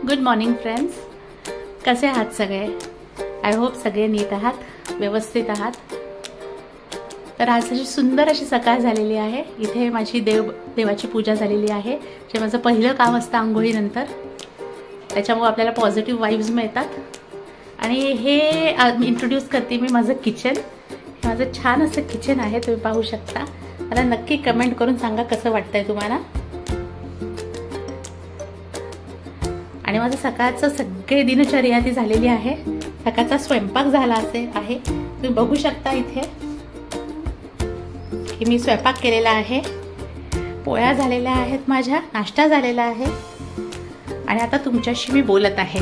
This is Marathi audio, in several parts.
गुड मॉर्निंग फ्रेंड्स, कसे आहात सगळे? आय होप सगळे नीट आहात, व्यवस्थित आहात. तर आज अशी सुंदर अशी सकाळ झालेली आहे. इथे माझी देवाची पूजा झालेली आहे, जे माझं पहिलं काम असतं आंघोळीनंतर. त्याच्यामुळे आपल्याला पॉझिटिव्ह वाइब्स मिळतात. आणि हे इंट्रोड्यूस करते मी माझं किचन. हे माझं छान असं किचन आहे, तुम्ही पाहू शकता. मला नक्की कमेंट करून सांगा कसं वाटतंय तुम्हाला. आणि माझं सकाळचं सगळे दिनचर्या ती झालेली आहे. सकाळचा स्वयंपाक झाला आहे. तुम्ही बघू शकता इथे की मी स्वयंपाक केलेला आहे. पोळ्या झालेल्या आहेत, माझ्या नाश्ता झालेला आहे. आणि आता तुमच्याशी मी बोलत आहे.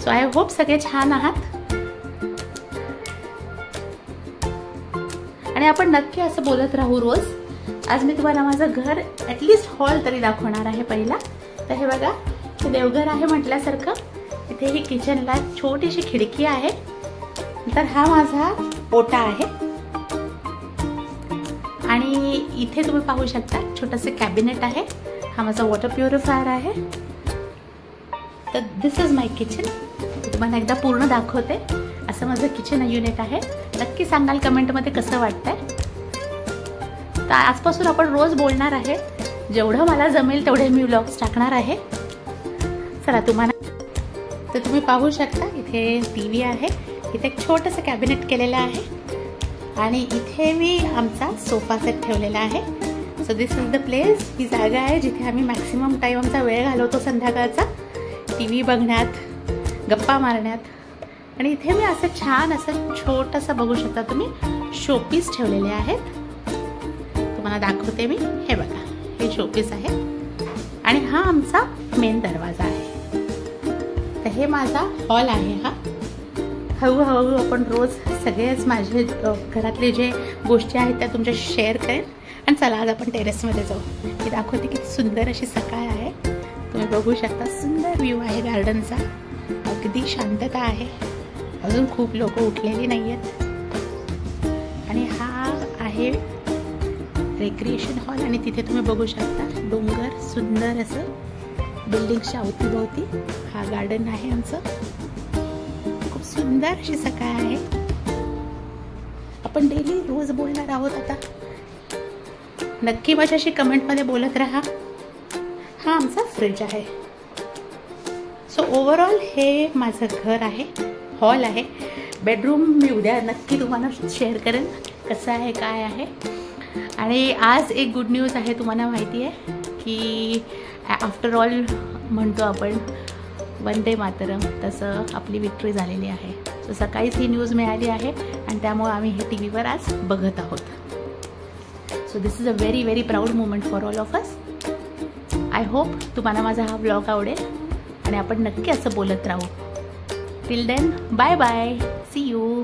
सो आय होप सगळे छान आहात. आणि आपण नक्की असं बोलत राहू रोज. आज मी तुम्हाला माझं घर ॲटलिस्ट हॉल तरी दाखवणार आहे पहिला. तर हे बघा, हे देवघर आहे म्हटल्यासारखं. इथे ही किचनला छोटीशी खिडकी आहे. तर हा माझा ओटा आहे. आणि इथे तुम्ही पाहू शकता छोटंसं कॅबिनेट आहे. हा माझा वॉटर प्युरिफायर आहे. तर दिस इज माय किचन. तुम्हाला एकदा पूर्ण दाखवते. असं माझं किचन युनिट आहे. नक्की सांगाल कमेंटमध्ये कसं वाटतंय. तर आजपासून आपण रोज बोलणार आहे. जेवढं मला जमेल तेवढे मी व्लॉग्स टाकणार आहे. चला तुम्हाला. तर तुम्ही पाहू शकता इथे टीव्ही आहे. इथे एक छोटंसं कॅबिनेट केलेलं आहे. आणि इथे मी आमचा सोफा सेट ठेवलेला आहे. So this is the place. ही जागा आहे जिथे आम्ही मॅक्सिमम टाईम आमचा वेळ घालवतो संध्याकाळचा, टीव्ही बघण्यात, गप्पा मारण्यात. आणि इथे मी असं छान असं छोटंसं बघू शकता तुम्ही शोपीस ठेवलेले आहेत. तुम्हाला दाखवते मी. हे बघा, हे शोपीस आहे. आणि हा आमचा मेन दरवाजा आहे. तर हे माझा हॉल आहे. हा हळूहळू आपण रोज सगळेच माझे घरातले जे गोष्टी आहेत त्या तुमच्याशी शेअर करेन. आणि चला आज आपण टेरेसमध्ये जाऊ. मी दाखवते किती सुंदर अशी सकाळ आहे. तुम्ही बघू शकता सुंदर व्ह्यू आहे गार्डनचा. अगदी शांतता आहे. अजून खूप लोक उठलेली नाही आहेत. आणि हा आहे रेक्रिएशन हॉल. आणि तिथे तुम्ही बघू शकता डोंगर, सुंदर असं बिल्डिंगच्या अवतीभोवती हा गार्डन आहे आमचं. खूप सुंदर अशी सकाळ आहे. आपण डेली रोज बोलणार आहोत आता. नक्की माझ्याशी कमेंटमध्ये बोलत राहा. हा आमचा फ्रीज आहे. सो ओव्हरऑल हे माझं घर आहे, हॉल आहे. बेडरूम मी उद्या नक्की तुम्हाला शेअर करेन कसं आहे, काय आहे. आणि आज एक गुड न्यूज आहे. तुम्हाला माहिती आहे की आफ्टर ऑल म्हणतो आपण वंदे मातरम, तसं आपली विक्ट्री झालेली आहे. सो सकाळीच ही न्यूज मिळाली आहे. आणि त्यामुळे आम्ही हे टीव्हीवर आज बघत आहोत. So this is a very very proud moment for all of us. I hope तुम्हाला माझा हा व्लॉग आवडेल. आणि आपण नक्की असं बोलत राहू. Till then, bye bye, see you.